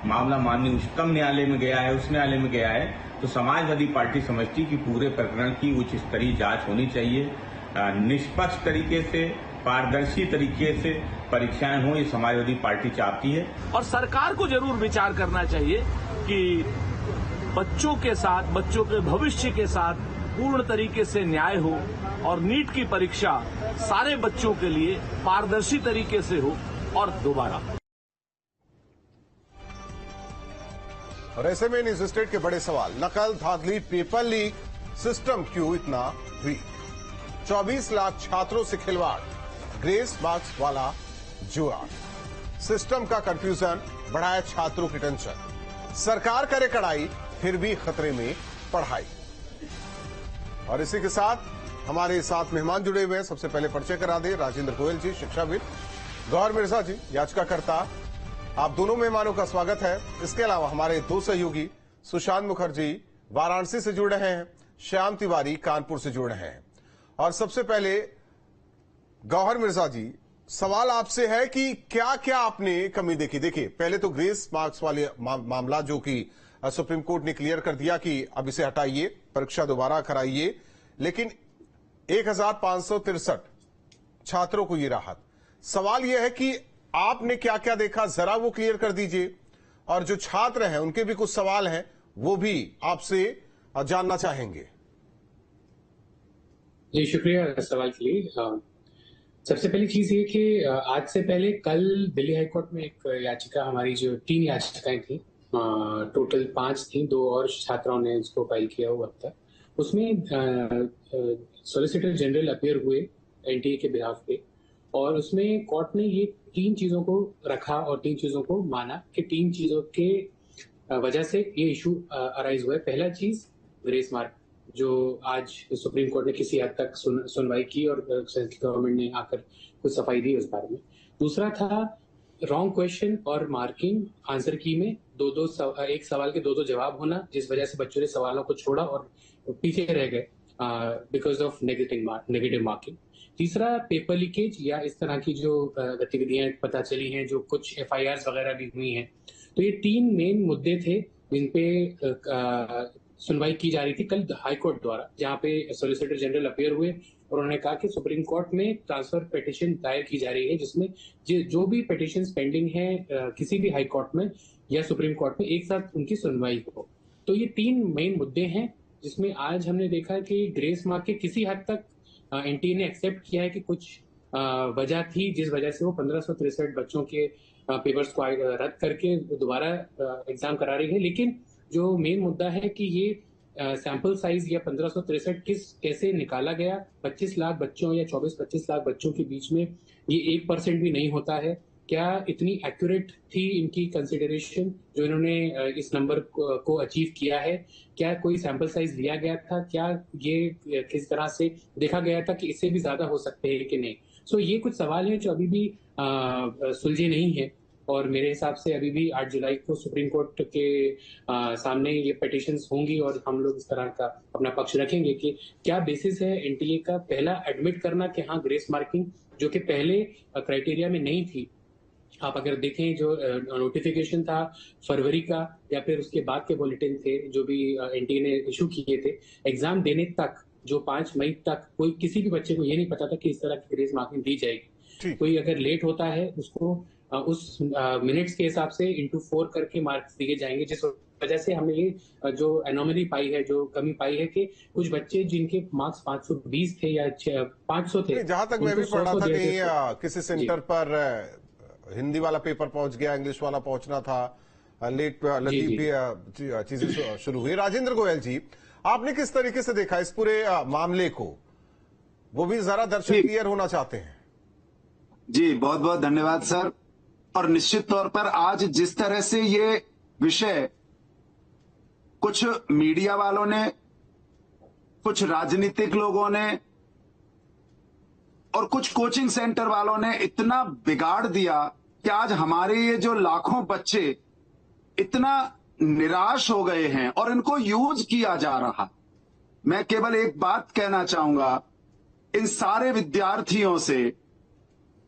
मामला माननीय उच्चतम न्यायालय में गया है, उस न्यायालय में गया है, तो समाजवादी पार्टी समझती कि पूरे प्रकरण की उच्च स्तरीय जांच होनी चाहिए, निष्पक्ष तरीके से, पारदर्शी तरीके से परीक्षाएं हो, ये समाजवादी पार्टी चाहती है। और सरकार को जरूर विचार करना चाहिए कि बच्चों के साथ, बच्चों के भविष्य के साथ पूर्ण तरीके से न्याय हो और नीट की परीक्षा सारे बच्चों के लिए पारदर्शी तरीके से हो। और दोबारा और ऐसे में न्यूज स्टेट के बड़े सवाल, नकल, धांधली, पेपर लीक, सिस्टम क्यों इतना वीक? 24 लाख छात्रों से खिलवाड़, ग्रेस मार्क्स वाला जुआ, सिस्टम का कंफ्यूजन बढ़ाया छात्रों की टेंशन, सरकार करे कड़ाई फिर भी खतरे में पढ़ाई। और इसी के साथ हमारे साथ मेहमान जुड़े हुए हैं। सबसे पहले परिचय करा दे, राजेंद्र गोयल जी, शिक्षाविद, गौहर मिर्जा जी, याचिकाकर्ता। आप दोनों मेहमानों का स्वागत है। इसके अलावा हमारे दो सहयोगी, सुशांत मुखर्जी वाराणसी से जुड़ रहे हैं, श्याम तिवारी कानपुर से जुड़ रहे हैं। और सबसे पहले गौहर मिर्जा जी, सवाल आपसे है कि क्या क्या आपने कमी देखी? देखिए, पहले तो ग्रेस मार्क्स वाले मामला जो कि सुप्रीम कोर्ट ने क्लियर कर दिया कि अब इसे हटाइए, परीक्षा दोबारा कराइए, लेकिन 1563 छात्रों को ये राहत। सवाल यह है कि आपने क्या क्या देखा, जरा वो क्लियर कर दीजिए। और जो छात्र हैं उनके भी कुछ सवाल हैं, वो भी आपसे जानना चाहेंगे। जी, शुक्रिया सवाल के लिए। सबसे पहली चीज ये कि आज से पहले कल दिल्ली हाईकोर्ट में एक याचिका, हमारी जो 3 याचिकाएं थी, टोटल 5 थी, 2 और छात्राओं ने इसको फाइल किया हुआ था। उसमें सॉलिसिटर जनरल अपीयर हुए एनटीए के बिहाफ पे, और उसमें कोर्ट ने ये 3 चीजों को रखा और 3 चीजों को माना कि 3 चीजों के वजह से ये इशू अराइज हुआ है। पहला चीज ग्रेस मार्क, जो आज सुप्रीम कोर्ट ने किसी हद तक सुनवाई की और गवर्नमेंट ने आकर कुछ सफाई दी उस बारे में। दूसरा था रॉन्ग क्वेश्चन और मार्किंग आंसर की में एक सवाल के 2 जवाब होना, जिस वजह से बच्चों ने सवालों को छोड़ा और पीछे रह गए बिकॉज ऑफ नेगेटिव मार्किंग। तीसरा पेपर लीकेज या इस तरह की जो गतिविधियां पता चली हैं, जो कुछ FIRs वगैरह भी हुई हैं। तो ये 3 मेन मुद्दे थे जिन पे सुनवाई की जा रही थी कल हाईकोर्ट द्वारा, जहां पे सॉलिसिटर जनरल अपीयर हुए और उन्होंने कहा कि सुप्रीम कोर्ट में ट्रांसफर पिटीशन दायर की जा रही है, जिसमें जो भी पिटीशन पेंडिंग है किसी भी हाई कोर्ट में या सुप्रीम कोर्ट में, एक साथ उनकी सुनवाई हो। तो ये 3 मेन मुद्दे हैं, जिसमें आज हमने देखा कि ग्रेस मार्क के किसी हद तक एनटीए ने एक्सेप्ट किया है कि कुछ वजह थी जिस वजह से वो 1563 बच्चों के पेपर्स को रद्द करके दोबारा एग्जाम करा रही है। लेकिन जो मेन मुद्दा है कि ये सैंपल साइज या 1563 कैसे निकाला गया, 25 लाख बच्चों या 24-25 लाख बच्चों के बीच में ये 1% भी नहीं होता है। क्या इतनी एक्यूरेट थी इनकी कंसिडरेशन जो इन्होंने इस नंबर को अचीव किया है? क्या कोई सैंपल साइज लिया गया था? क्या ये किस तरह से देखा गया था कि इससे भी ज्यादा हो सकते हैं कि नहीं? सो ये कुछ सवाल हैं जो अभी भी सुलझे नहीं है, और मेरे हिसाब से अभी भी 8 जुलाई को सुप्रीम कोर्ट के सामने ये पिटीशंस होंगी और हम लोग इस तरह का अपना पक्ष रखेंगे कि क्या बेसिस है एनटीए का पहला एडमिट करना कि हाँ ग्रेस मार्किंग जो कि पहले क्राइटेरिया में नहीं थी। आप अगर देखें जो नोटिफिकेशन था फरवरी का या फिर उसके बाद के बुलेटिन थे जो भी एनटीए ने इशू किए थे, एग्जाम देने तक जो 5 मई तक कोई किसी भी बच्चे को ये नहीं पता था कि इस तरह की ग्रेस मार्किंग दी जाएगी। कोई अगर लेट होता है उसको उस मिनट्स के हिसाब से इंटू 4 करके मार्क्स दिए जाएंगे, जिस वजह से हमने ये जो एनोमली पाई है, जो कमी पाई है कि कुछ बच्चे जिनके मार्क्स 520 थे या 500 थे। जहां तक मैं भी पढ़ा था कि किसी सेंटर पर हिंदी वाला पेपर पहुंच गया, इंग्लिश वाला पहुंचना था, लेट चीजें शुरू हुई। राजेंद्र गोयल जी, आपने किस तरीके से देखा इस पूरे मामले को? वो भी जरा दर्शक क्लियर होना चाहते हैं। जी, बहुत बहुत धन्यवाद सर। और निश्चित तौर पर आज जिस तरह से ये विषय कुछ मीडिया वालों ने, कुछ राजनीतिक लोगों ने और कुछ कोचिंग सेंटर वालों ने इतना बिगाड़ दिया कि आज हमारे ये जो लाखों बच्चे इतना निराश हो गए हैं और इनको यूज किया जा रहा। मैं केवल एक बात कहना चाहूंगा इन सारे विद्यार्थियों से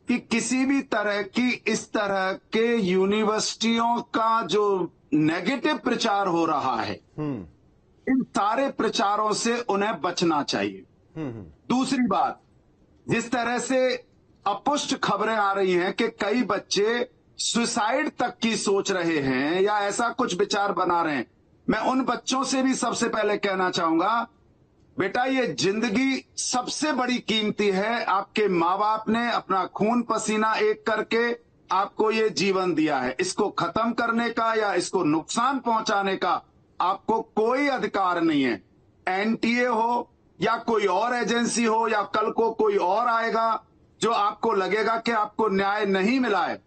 कि किसी भी तरह की इस तरह के यूनिवर्सिटियों का जो नेगेटिव प्रचार हो रहा है, इन सारे प्रचारों से उन्हें बचना चाहिए। दूसरी बात, जिस तरह से अपुष्ट खबरें आ रही हैं कि कई बच्चे सुसाइड तक की सोच रहे हैं या ऐसा कुछ विचार बना रहे हैं, मैं उन बच्चों से भी सबसे पहले कहना चाहूंगा, बेटा ये जिंदगी सबसे बड़ी कीमती है। आपके माँ बाप ने अपना खून पसीना एक करके आपको ये जीवन दिया है। इसको खत्म करने का या इसको नुकसान पहुंचाने का आपको कोई अधिकार नहीं है। एनटीए हो या कोई और एजेंसी हो या कल को कोई और आएगा जो आपको लगेगा कि आपको न्याय नहीं मिला है,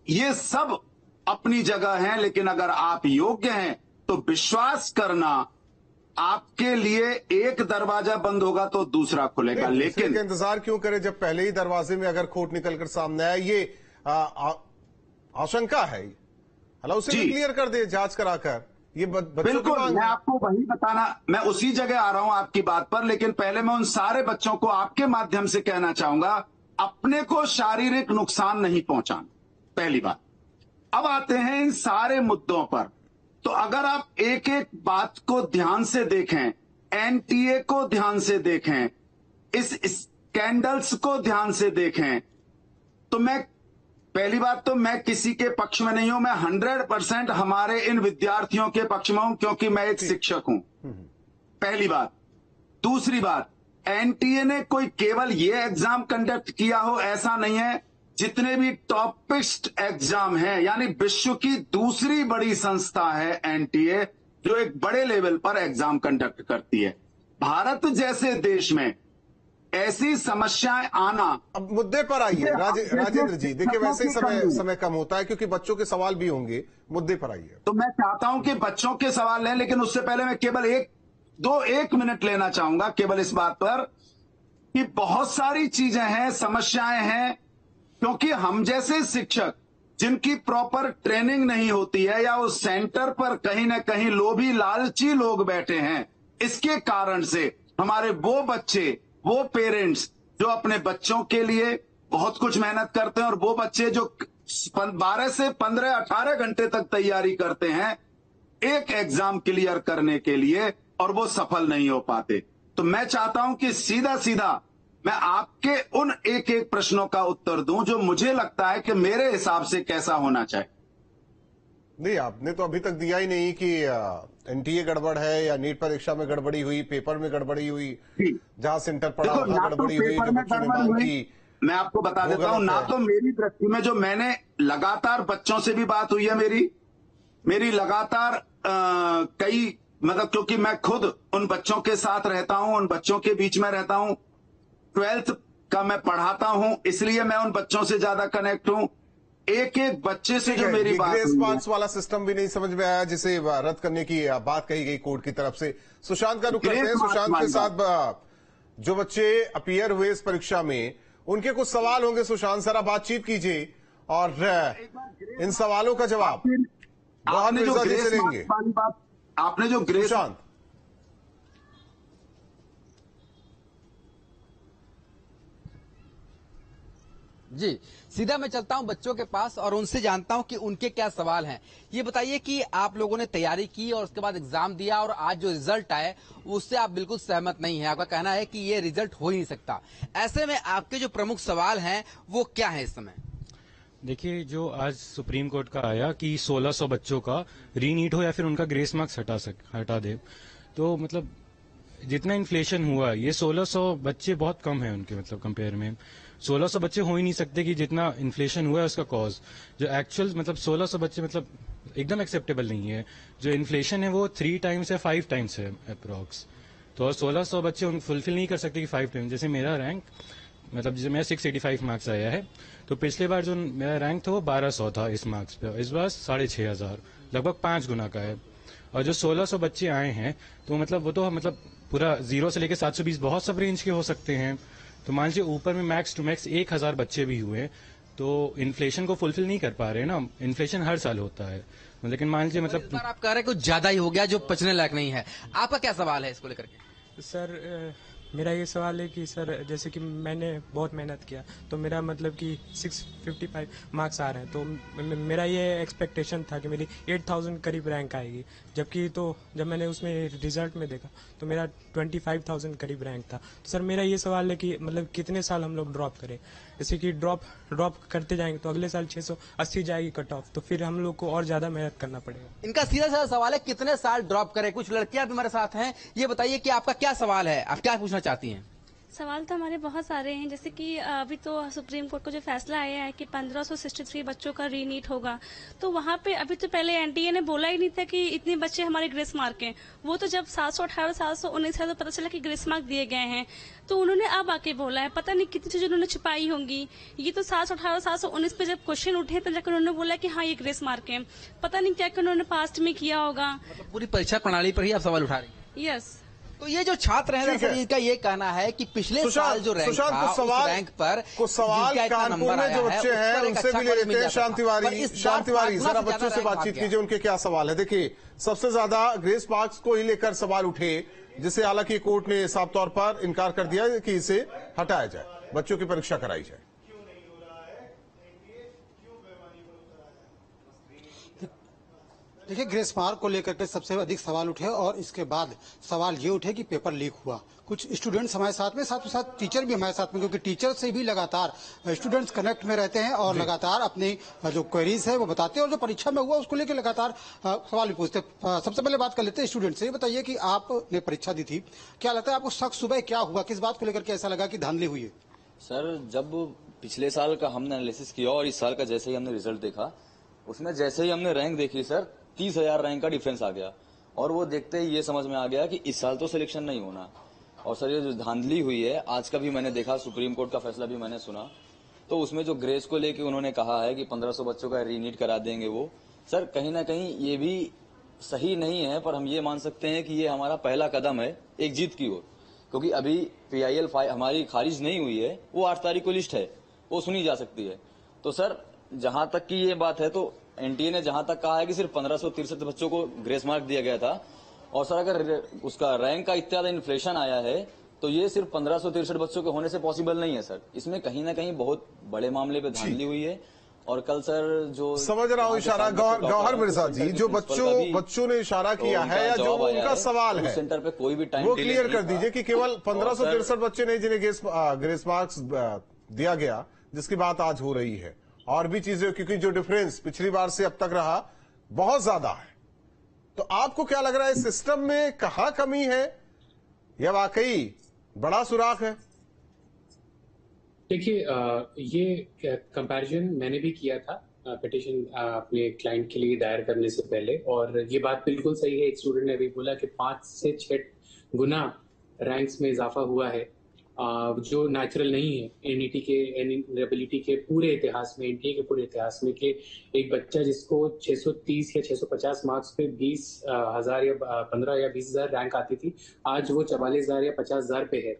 ये सब अपनी जगह हैं, लेकिन अगर आप योग्य हैं तो विश्वास करना, आपके लिए एक दरवाजा बंद होगा तो दूसरा खुलेगा। लेकिन इंतजार क्यों करें जब पहले ही दरवाजे में अगर खोट निकलकर सामने आए? ये आशंका है, उसे भी क्लियर कर दे जांच कराकर। ये बिल्कुल, मैं आपको वही बताना, मैं उसी जगह आ रहा हूं आपकी बात पर, लेकिन पहले मैं उन सारे बच्चों को आपके माध्यम से कहना चाहूंगा, अपने को शारीरिक नुकसान नहीं पहुंचाना, पहली बात। अब आते हैं इन सारे मुद्दों पर, तो अगर आप एक एक बात को ध्यान से देखें, एनटीए को ध्यान से देखें, इस स्कैंडल्स को ध्यान से देखें, तो मैं पहली बात तो मैं किसी के पक्ष में नहीं हूं, मैं 100% हमारे इन विद्यार्थियों के पक्ष में हूं, क्योंकि मैं एक शिक्षक हूं, पहली बात। दूसरी बात, एनटीए ने कोई केवल ये एग्जाम कंडक्ट किया हो ऐसा नहीं है। जितने भी टॉपिस्ट एग्जाम हैं, यानी विश्व की दूसरी बड़ी संस्था है एनटीए, जो एक बड़े लेवल पर एग्जाम कंडक्ट करती है। भारत जैसे देश में ऐसी समस्याएं आना। अब मुद्दे पर आइए राजेंद्र जी, देखिए वैसे ही समय कम होता है क्योंकि बच्चों के सवाल भी होंगे, मुद्दे पर आइए। तो मैं चाहता हूं कि बच्चों के सवाल लें, लेकिन उससे पहले मैं केवल एक मिनट लेना चाहूंगा केवल इस बात पर कि बहुत सारी चीजें हैं, समस्याएं हैं, क्योंकि हम जैसे शिक्षक जिनकी प्रॉपर ट्रेनिंग नहीं होती है या उस सेंटर पर कहीं ना कहीं लोभी लालची लोग बैठे हैं, इसके कारण से हमारे वो बच्चे, वो पेरेंट्स जो अपने बच्चों के लिए बहुत कुछ मेहनत करते हैं और वो बच्चे जो 12 से 15, 18 घंटे तक तैयारी करते हैं एक एग्जाम क्लियर करने के लिए, और वो सफल नहीं हो पाते। तो मैं चाहता हूं कि सीधा सीधा मैं आपके उन एक एक प्रश्नों का उत्तर दूं जो मुझे लगता है कि मेरे हिसाब से कैसा होना चाहिए। नहीं, आपने तो अभी तक दिया ही नहीं कि एनटीए गड़बड़ है या नीट परीक्षा में गड़बड़ी हुई, पेपर में गड़बड़ी हुई, जहां सेंटर पड़ा वहां गड़बड़ी हुई, जो बच्चों ने मांग की। मैं आपको बता देता हूं, ना तो मेरी दृष्टि में, जो मैंने लगातार बच्चों से भी बात हुई है मेरी लगातार कई, मतलब क्योंकि मैं खुद उन बच्चों के साथ रहता हूं, उन बच्चों के बीच में रहता हूं, 12th का मैं पढ़ाता हूं, इसलिए मैं उन बच्चों से ज्यादा कनेक्ट हूं। एक एक बच्चे से जो मेरी बात, ग्रेस मार्क्स वाला सिस्टम भी नहीं समझ में आया जिसे रद्द करने की बात कही गई कोर्ट की तरफ से। सुशांत का रुख करते हैं। सुशांत के साथ जो बच्चे अपीयर हुए इस परीक्षा में, उनके कुछ सवाल होंगे। सुशांत जरा बातचीत कीजिए और इन सवालों का जवाब आपने जो ग्रेस, सुशांत जी, सीधा मैं चलता हूं बच्चों के पास और उनसे जानता हूं कि उनके क्या सवाल हैं। ये बताइए कि आप लोगों ने तैयारी की और उसके बाद एग्जाम दिया और आज जो रिजल्ट आए उससे आप बिल्कुल सहमत नहीं है। आपका कहना है कि ये रिजल्ट हो ही नहीं सकता। ऐसे में आपके जो प्रमुख सवाल हैं वो क्या है इस समय? देखिए, जो आज सुप्रीम कोर्ट का आया कि 1600 बच्चों का रीनीट हो या फिर उनका ग्रेस मार्क्स हटा दे, तो मतलब जितना इन्फ्लेशन हुआ, ये 1600 बच्चे बहुत कम है उनके मतलब कंपेयर में। 1600 बच्चे हो ही नहीं सकते कि जितना इन्फ्लेशन हुआ है उसका कॉज, जो एक्चुअल मतलब 1600 बच्चे मतलब एकदम एक्सेप्टेबल नहीं है। जो इन्फ्लेशन है वो 3 टाइम्स या 5 टाइम्स है अप्रॉक्स। तो 1600 बच्चे फुलफिल नहीं कर सकते कि 5 टाइम्स। जैसे मेरा रैंक मतलब जैसे मेरा 685 मार्क्स आया है, तो पिछले बार जो मेरा रैंक था वो 1200 था इस मार्क्स पे, इस बार 6500, लगभग 5 गुना का है। और जो 1600 बच्चे आए हैं तो मतलब वो तो मतलब पूरा 0 से लेकर 720 बहुत सब रेंज के हो सकते हैं। तो मान लीजिए ऊपर में मैक्स टू मैक्स 1000 बच्चे भी हुए तो इन्फ्लेशन को फुलफिल नहीं कर पा रहे ना। इन्फ्लेशन हर साल होता है, लेकिन मान लीजिए मतलब इस बार आप कह रहे हैं कुछ ज्यादा ही हो गया जो पचने लायक नहीं है। आपका क्या सवाल है इसको लेकर के? सर मेरा ये सवाल है कि सर जैसे कि मैंने बहुत मेहनत किया तो मेरा मतलब कि 655 मार्क्स आ रहे हैं, तो मेरा ये एक्सपेक्टेशन था कि मेरी 8000 करीब रैंक आएगी, जबकि तो जब मैंने उसमें रिजल्ट में देखा तो मेरा 25000 करीब रैंक था। तो सर मेरा ये सवाल है कि मतलब कितने साल हम लोग ड्रॉप करें, जैसे कि ड्रॉप करते जाएंगे तो अगले साल 680 जाएगी कट ऑफ, तो फिर हम लोग को और ज्यादा मेहनत करना पड़ेगा। इनका सीधा साधा सवाल है कितने साल ड्रॉप करें। कुछ लड़कियां भी हमारे साथ हैं, ये बताइए कि आपका क्या सवाल है, आप क्या पूछना चाहती हैं? सवाल तो हमारे बहुत सारे हैं, जैसे कि अभी तो सुप्रीम कोर्ट का जो फैसला आया है कि 1563 बच्चों का रीनीट होगा, तो वहाँ पे अभी तो पहले एनटीए ने बोला ही नहीं था कि इतने बच्चे हमारे ग्रेस मार्क हैं। वो तो जब 718 719 है तो पता चला कि ग्रेस मार्क दिए गए हैं, तो उन्होंने अब आके बोला है। पता नहीं कितनी चीजें उन्होंने छुपाई होंगी। ये तो 718 719 पे जब क्वेश्चन उठे तब जाकर उन्होंने बोला कि हाँ ये ग्रेस मार्क है। पता नहीं क्या उन्होंने पास्ट में किया होगा। मतलब पूरी परीक्षा प्रणाली पर ही आप सवाल उठा रही हैं? यस। तो ये जो छात्र हैं दरअसल इनका ये कहना है कि पिछले साल जो रैंक था उस रैंक पर कानपुर में जो बच्चे हैं उनसे भी ले लेते हैं। शांतिवारी जरा बच्चों से बातचीत कीजिए, उनके क्या सवाल है। देखिए सबसे ज्यादा ग्रेस मार्क्स को ही लेकर सवाल उठे, जिसे हालांकि कोर्ट ने साफ तौर पर इनकार कर दिया कि इसे हटाया जाए, बच्चों की परीक्षा कराई जाए। देखिए ग्रेस मार्क को लेकर के सबसे अधिक सवाल उठे और इसके बाद सवाल ये उठे कि पेपर लीक हुआ। कुछ स्टूडेंट्स हमारे साथ में, साथ ही साथ टीचर भी हमारे साथ में, क्योंकि टीचर से भी लगातार स्टूडेंट्स कनेक्ट में रहते हैं और लगातार अपनी जो क्वेरीज है वो बताते हैं और जो परीक्षा में हुआ उसको लेकर लगातार सवाल भी पूछते हैं। सबसे पहले बात कर लेते हैं स्टूडेंट से। ये बताइए कि आपने परीक्षा दी थी, क्या लगता है आपको शक सुबह क्या हुआ, किस बात को लेकर के ऐसा लगा कि धांधली हुई है? सर जब पिछले साल का हमने एनालिसिस किया और इस साल का जैसे ही हमने रिजल्ट देखा, उसमें जैसे ही हमने रैंक देखी सर 30,000 रैंक का डिफरेंस आ गया और वो देखते ही ये समझ में आ गया कि इस साल तो सिलेक्शन नहीं होना। और सर ये जो धांधली हुई है, आज का भी मैंने देखा, सुप्रीम कोर्ट का फैसला भी मैंने सुना, तो उसमें जो ग्रेस को लेके उन्होंने कहा है कि 1500 बच्चों का रीनीट करा देंगे, वो सर कहीं ना कहीं ये भी सही नहीं है, पर हम ये मान सकते हैं कि ये हमारा पहला कदम है एक जीत की ओर, क्योंकि अभी PIL हमारी खारिज नहीं हुई है, वो 8 तारीख को लिस्ट है, वो सुनी जा सकती है। तो सर जहां तक की ये बात है तो एनटीए ने जहां तक कहा है कि सिर्फ 1563 बच्चों को ग्रेस मार्क दिया गया था, और सर अगर उसका रैंक का इतना ज्यादा इन्फ्लेशन आया है तो ये सिर्फ 1563 बच्चों के होने से पॉसिबल नहीं है सर। इसमें कहीं ना कहीं बहुत बड़े मामले पे धांधली हुई है। और कल सर जो समझ रहा हूँ इशारा गौहर मिर्जा जी, जो बच्चों ने इशारा किया है या जो उनका सवाल है सेंटर पे कोई भी टाइम वो क्लियर कर दीजिए कि केवल 1563 बच्चे नहीं जिन्हें ग्रेस मार्क्स दिया गया, जिसकी बात आज हो रही है, और भी चीजें, क्योंकि जो डिफरेंस पिछली बार से अब तक रहा बहुत ज्यादा है। तो आपको क्या लग रहा है सिस्टम में कहां कमी है या वाकई बड़ा सुराख है? देखिए ये कंपैरिजन मैंने भी किया था पिटीशन अपने क्लाइंट के लिए दायर करने से पहले, और ये बात बिल्कुल सही है। एक स्टूडेंट ने भी बोला कि 5 से 6 गुना रैंक्स में इजाफा हुआ है, जो नेचुरल नहीं है एनईटी के एलिजिबिलिटी के पूरे इतिहास में, एनटीए के पूरे इतिहास में, कि एक बच्चा जिसको 630 या 650 मार्क्स पे 20,000 या 15 या 20,000 रैंक आती थी, आज वो 44,000 या 50,000 पे है।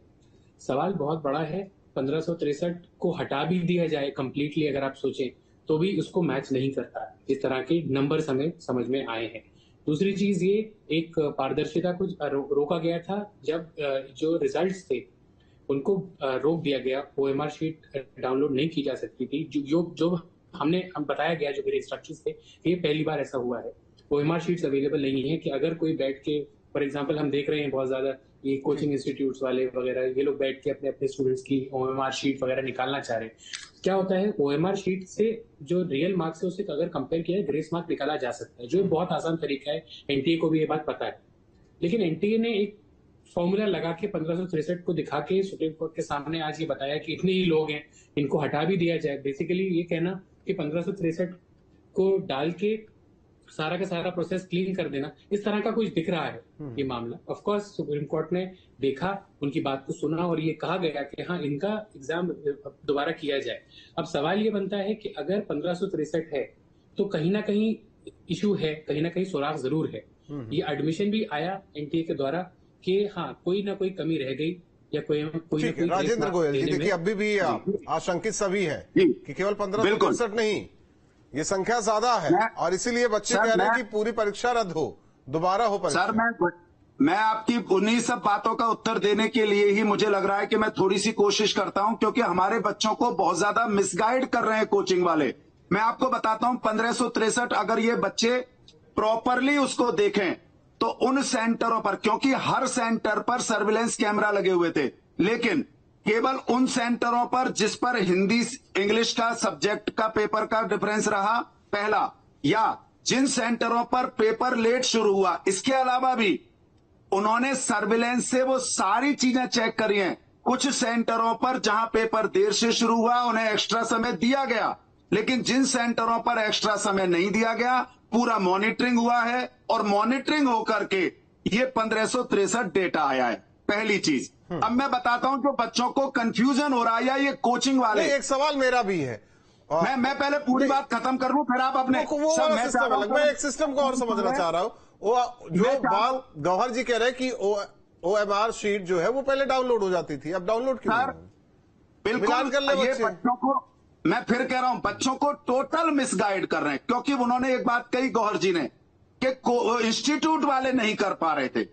सवाल बहुत बड़ा है। 1563 को हटा भी दिया जाए कंप्लीटली, अगर आप सोचें, तो भी उसको मैच नहीं करता। इस तरह के नंबर्स हमें समझ में आए हैं। दूसरी चीज ये एक पारदर्शिता को रोका गया था, जब जो रिजल्ट्स थे उनको रोक दिया गया, OMR शीट डाउनलोड नहीं की जा सकती थी। जो हम बताया गया, जो मेरे इंस्ट्रक्शंस थे, ये पहली बार ऐसा हुआ है। OMR शीट्स अवेलेबल नहीं है कि अगर कोई बैठ के, फॉर एग्जांपल हम देख रहे हैं बहुत ज्यादा ये कोचिंग इंस्टीट्यूट्स वाले वगैरह, ये लोग बैठ के अपने अपने स्टूडेंट्स की OMR शीट वगैरह निकालना चाह रहे हैं। क्या होता है, OMR शीट से जो रियल मार्क्स है उसे अगर कंपेयर किया है, ग्रेस मार्क निकाला जा सकता है, जो बहुत आसान तरीका है। एनटीए को भी ये बात पता है, लेकिन एनटीए ने एक फॉर्मूला लगा के 1563 को दिखा के सुप्रीम कोर्ट के सामने आज ये बताया कि इतने ही लोग हैं, इनको हटा भी दिया जाए। बेसिकली ये कहना कि 1563 को डाल के सारा का सारा प्रोसेस क्लीन कर देना, इस तरह का कुछ दिख रहा है ये मामला। ऑफ कोर्स सुप्रीम कोर्ट ने देखा, उनकी बात को सुना और ये कहा गया कि हाँ, इनका एग्जाम दोबारा किया जाए। अब सवाल ये बनता है कि अगर 1563 है तो कहीं ना कहीं इशू है, कहीं ना कहीं सुराग जरूर है। ये एडमिशन भी आया एनटीए के द्वारा कि हाँ, कोई ना कोई कमी रह गई या कोई राजेंद्र गोयल जी, देखिए अभी भी आशंकित सभी है कि केवल 1563 नहीं, ये संख्या ज्यादा है और इसीलिए बच्चे कह रहे हैं कि पूरी परीक्षा रद्द हो, दोबारा हो परीक्षा। मैं आपकी उन्हीं सब बातों का उत्तर देने के लिए ही मुझे लग रहा है कि मैं थोड़ी सी कोशिश करता हूं, क्योंकि हमारे बच्चों को बहुत ज्यादा मिसगाइड कर रहे हैं कोचिंग वाले। मैं आपको बताता हूं 1563 अगर ये बच्चे प्रॉपरली उसको देखें तो उन सेंटरों पर, क्योंकि हर सेंटर पर सर्विलेंस कैमरा लगे हुए थे, लेकिन केवल उन सेंटरों पर जिस पर हिंदी इंग्लिश का सब्जेक्ट का पेपर का डिफरेंस रहा पहला, या जिन सेंटरों पर पेपर लेट शुरू हुआ, इसके अलावा भी उन्होंने सर्विलेंस से वो सारी चीजें चेक करी हैं। कुछ सेंटरों पर जहां पेपर देर से शुरू हुआ उन्हें एक्स्ट्रा समय दिया गया, लेकिन जिन सेंटरों पर एक्स्ट्रा समय नहीं दिया गया पूरा मॉनिटरिंग हुआ है, और मॉनिटरिंग होकर के ये 1563 डेटा आया है। पहली चीज। अब मैं बताता हूं जो बच्चों को कंफ्यूजन हो रहा है या ये कोचिंग वाले, एक सवाल मेरा भी है। मैं पहले पूरी बात खत्म कर लूं, फिर आप अपने मैं एक सिस्टम को और समझना चाह रहा हूं। जो बात गौहर जी कह रहे हैं कि OMR शीट जो है वो पहले डाउनलोड हो जाती थी, अब डाउनलोड क्यों? बिल्कुल कर ले ये बच्चे। बच्चों को, मैं फिर कह रहा हूं, बच्चों को टोटल मिसगाइड कर रहे हैं, क्योंकि उन्होंने एक बात कही गौहर जी ने कि इंस्टीट्यूट वाले नहीं कर पा रहे थे।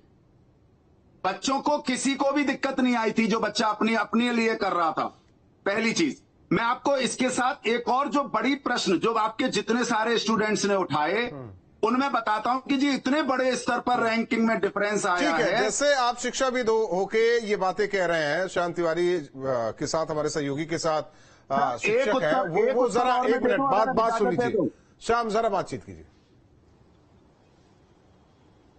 बच्चों को किसी को भी दिक्कत नहीं आई थी जो बच्चा अपने लिए कर रहा था। पहली चीज। मैं आपको इसके साथ एक और जो बड़ी प्रश्न जो आपके जितने सारे स्टूडेंट्स ने उठाए उनमें बताता हूं कि जी इतने बड़े स्तर पर रैंकिंग में डिफरेंस आया ठीक है। जैसे आप शिक्षाविद होके ये बातें कह रहे हैं, शांत तिवारी के साथ, हमारे सहयोगी के साथ शिक्षक है, वो जरा एक मिनट बात सुन लीजिए। श्याम जरा बातचीत कीजिए।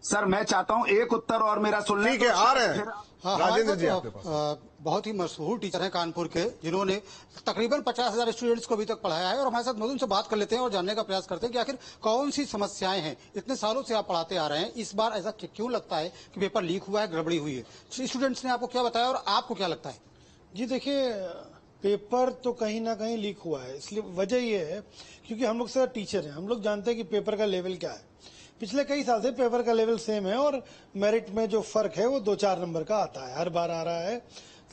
सर मैं चाहता हूं एक उत्तर और मेरा सुन लें। ठीक है, आ रहे हैं राजेंद्र जी आपके पास। बहुत ही मशहूर टीचर हैं कानपुर के, जिन्होंने तकरीबन 50,000 स्टूडेंट्स को अभी तक पढ़ाया है, और हमारे साथ मौजूद से बात कर लेते हैं और जानने का प्रयास करते हैं कि आखिर कौन सी समस्याएं हैं। इतने सालों से आप पढ़ाते आ रहे हैं, इस बार ऐसा क्यों लगता है कि पेपर लीक हुआ है, गड़बड़ी हुई है? स्टूडेंट्स ने आपको क्या बताया और आपको क्या लगता है? जी देखिए, पेपर तो कहीं ना कहीं लीक हुआ है, इसलिए वजह यह है क्योंकि हम लोग सर टीचर हैं, हम लोग जानते हैं कि पेपर का लेवल क्या है। पिछले कई साल से पेपर का लेवल सेम है और मेरिट में जो फर्क है वो 2-4 नंबर का आता है, हर बार आ रहा है।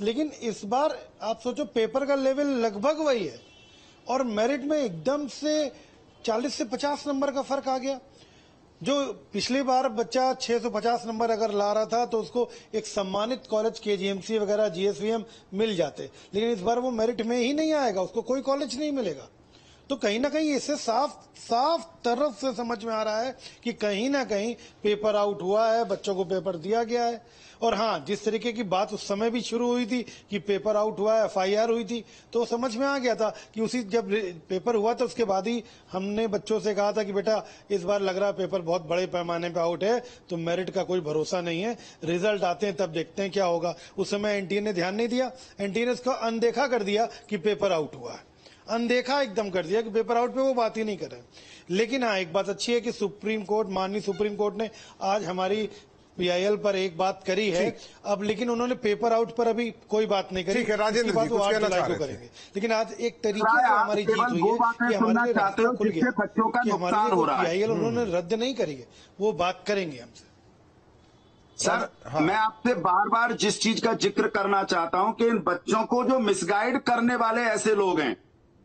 लेकिन इस बार आप सोचो पेपर का लेवल लगभग वही है और मेरिट में एकदम से 40 से 50 नंबर का फर्क आ गया। जो पिछली बार बच्चा 650 नंबर अगर ला रहा था तो उसको एक सम्मानित कॉलेज KGMC वगैरह GSVM मिल जाते, लेकिन इस बार वो मेरिट में ही नहीं आएगा, उसको कोई कॉलेज नहीं मिलेगा। तो कहीं ना कहीं इससे साफ तरफ से समझ में आ रहा है कि कहीं ना कहीं पेपर आउट हुआ है, बच्चों को पेपर दिया गया है। और हाँ, जिस तरीके की बात उस समय भी शुरू हुई थी कि पेपर आउट हुआ है, FIR हुई थी, तो समझ में आ गया था कि उसी जब पेपर हुआ तो उसके बाद ही हमने बच्चों से कहा था कि बेटा इस बार लग रहा है पेपर बहुत बड़े पैमाने पे आउट है, तो मेरिट का कोई भरोसा नहीं है, रिजल्ट आते हैं तब देखते हैं क्या होगा। उस समय NTA ने ध्यान नहीं दिया, NTA ने उसको अनदेखा कर दिया कि पेपर आउट हुआ है, अनदेखा एकदम कर दिया कि पेपर आउट पे वो बात ही नहीं कर रहे। लेकिन हाँ, एक बात अच्छी है कि सुप्रीम कोर्ट, माननीय सुप्रीम कोर्ट ने आज हमारी PIL पर एक बात करी है अब, लेकिन उन्होंने पेपर आउट पर अभी कोई बात नहीं करी। ठीक है राजेंद्र जी, कुछ कहना चाह रहे थे। करेंगे, लेकिन आज एक तरीके से हमारी जीत हुई है कि हमारे रास्ता खुल गया कि हमारी PIL उन्होंने रद्द नहीं करी है, वो बात करेंगे हमसे। सर मैं आपसे बार बार जिस चीज का जिक्र करना चाहता हूं कि इन बच्चों को जो मिसगाइड करने वाले ऐसे लोग हैं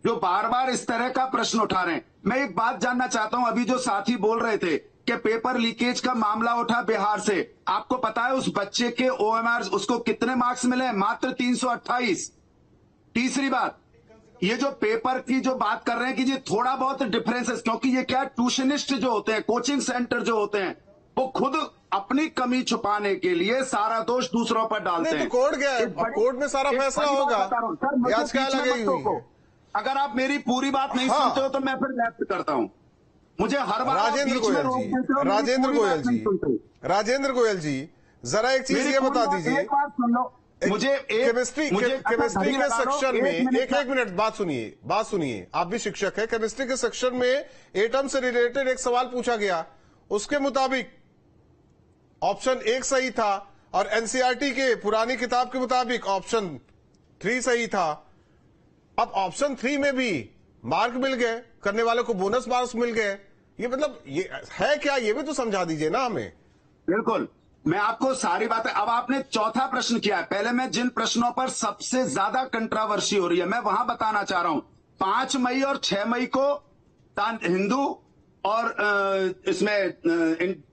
जो बार बार इस तरह का प्रश्न उठा रहे हैं। मैं एक बात जानना चाहता हूं, अभी जो साथी बोल रहे थे कि पेपर लीकेज का मामला उठा बिहार से, आपको पता है उस बच्चे के OMR उसको कितने मार्क्स मिले? मात्र 328। तीसरी बात, ये जो पेपर की जो बात कर रहे हैं कि ये थोड़ा बहुत डिफरेंसेस, क्योंकि ये क्या ट्यूशनिस्ट जो होते हैं, कोचिंग सेंटर जो होते हैं, वो खुद अपनी कमी छुपाने के लिए सारा दोष दूसरों पर डालते हैं। तो कोर्ट गया है, कोर्ट में सारा फैसला होगा। आज क्या लगे हुई है? अगर आप मेरी पूरी बात नहीं सुनते हो तो मैं फिर लेफ्ट करता हूं। मुझे हर बार राजेंद्र गोयल जी जरा एक चीज ये बता दीजिए, मुझे केमिस्ट्री के सेक्शन में एक मिनट बात सुनिए, आप भी शिक्षक है। केमिस्ट्री के सेक्शन में एटम से रिलेटेड एक सवाल पूछा गया, उसके मुताबिक ऑप्शन 1 सही था और NCERT के पुरानी किताब के मुताबिक ऑप्शन 3 सही था। अब ऑप्शन 3 में भी मार्क मिल गए, करने वालों को बोनस मार्क्स मिल गए। ये मतलब ये है क्या, ये भी तो समझा दीजिए ना हमें। बिल्कुल, मैं आपको सारी बातें, अब आपने चौथा प्रश्न किया है। पहले मैं जिन प्रश्नों पर सबसे ज्यादा कंट्रोवर्सी हो रही है मैं वहां बताना चाह रहा हूं। 5 मई और 6 मई को हिंदू और इसमें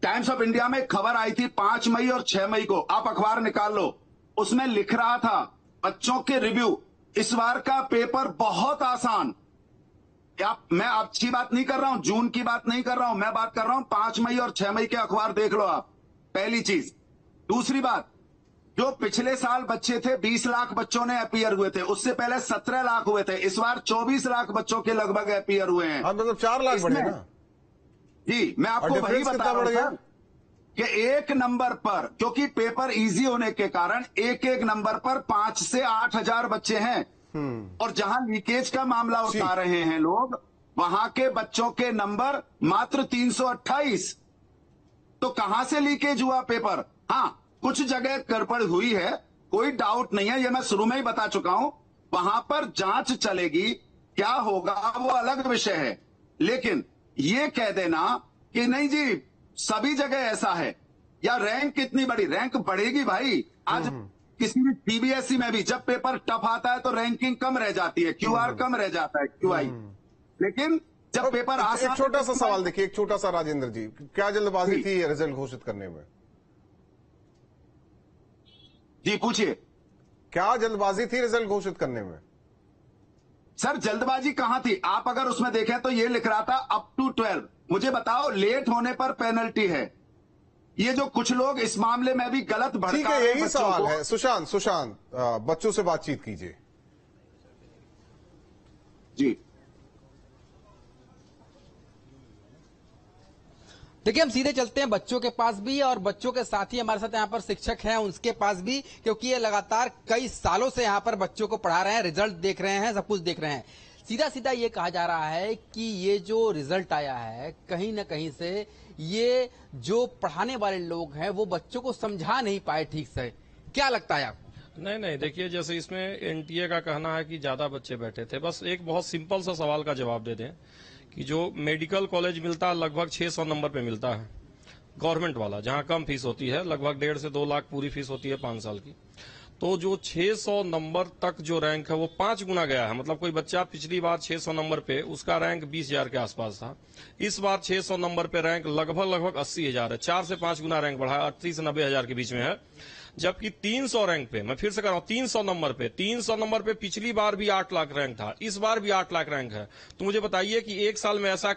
टाइम्स ऑफ इंडिया में खबर आई थी 5 मई और 6 मई को, आप अखबार निकाल लो, उसमें लिख रहा था बच्चों के रिव्यू, इस बार का पेपर बहुत आसान। मैं अच्छी बात नहीं कर रहा हूं, जून की बात नहीं कर रहा हूं, मैं बात कर रहा हूं 5 मई और 6 मई के अखबार देख लो आप, पहली चीज। दूसरी बात, जो पिछले साल बच्चे थे 20 लाख बच्चों ने अपीयर हुए थे, उससे पहले 17 लाख हुए थे, इस बार 24 लाख बच्चों के लगभग अपीयर हुए हैं। मतलब 4 लाख बढ़े ना जी, मैं आपको वही बता रहा हूं कि एक नंबर पर, क्योंकि पेपर इजी होने के कारण एक नंबर पर 5 से 8 हजार बच्चे हैं, और जहां लीकेज का मामला उठा रहे हैं लोग, वहां के बच्चों के नंबर मात्र 328। तो कहां से लीकेज हुआ पेपर? हाँ, कुछ जगह गड़बड़ हुई है, कोई डाउट नहीं है, ये मैं शुरू में ही बता चुका हूं, वहां पर जांच चलेगी, क्या होगा वो अलग विषय है। लेकिन ये कह देना कि नहीं जी सभी जगह ऐसा है, या रैंक कितनी बड़ी, रैंक बढ़ेगी भाई। आज किसी भी सीबीएसई में भी जब पेपर टफ आता है तो रैंकिंग कम रह जाती है, क्यूआर कम रह जाता है, क्यूआई। लेकिन जब पेपर आसान, एक छोटा सा सवाल देखिए, एक छोटा सा, राजेंद्र जी, क्या जल्दबाजी थी रिजल्ट घोषित करने में? जी पूछिए। क्या जल्दबाजी थी रिजल्ट घोषित करने में? सर जल्दबाजी कहां थी? आप अगर उसमें देखें तो ये लिख रहा था अप टू 12। मुझे बताओ, लेट होने पर पेनल्टी है। ये जो कुछ लोग इस मामले में भी गलत भड़का, ठीक है, यही सवाल है। सुशांत बच्चों से बातचीत कीजिए। जी देखिए, हम सीधे चलते हैं बच्चों के पास भी, और बच्चों के साथ ही हमारे साथ यहाँ पर शिक्षक हैं उनके पास भी, क्योंकि ये लगातार कई सालों से यहाँ पर बच्चों को पढ़ा रहे हैं, रिजल्ट देख रहे हैं, सब कुछ देख रहे हैं। सीधा सीधा ये कहा जा रहा है कि ये जो रिजल्ट आया है, कहीं ना कहीं से ये जो पढ़ाने वाले लोग हैं वो बच्चों को समझा नहीं पाए ठीक से। क्या लगता है आपको? नहीं, देखिए, जैसे इसमें एनटीए का कहना है कि ज्यादा बच्चे बैठे थे। बस एक बहुत सिंपल सा सवाल का जवाब दे दें कि जो मेडिकल कॉलेज मिलता है लगभग 600 नंबर पे मिलता है, गवर्नमेंट वाला, जहां कम फीस होती है, लगभग 1.5 से 2 लाख पूरी फीस होती है 5 साल की। तो जो 600 नंबर तक जो रैंक है वो 5 गुना गया है। मतलब कोई बच्चा पिछली बार 600 नंबर पे उसका रैंक 20,000 के आसपास था, इस बार 600 नंबर पे रैंक लगभग 80,000 है। 4 से 5 गुना रैंक बढ़ा है, 80 से 90,000 के बीच में है। जबकि 300 रैंक पे, मैं फिर से कह रहा हूं, 300 नंबर पे पिछली बार भी 8 लाख रैंक था, इस बार भी 8 लाख रैंक है। तो मुझे बताइए कि एक साल में ऐसा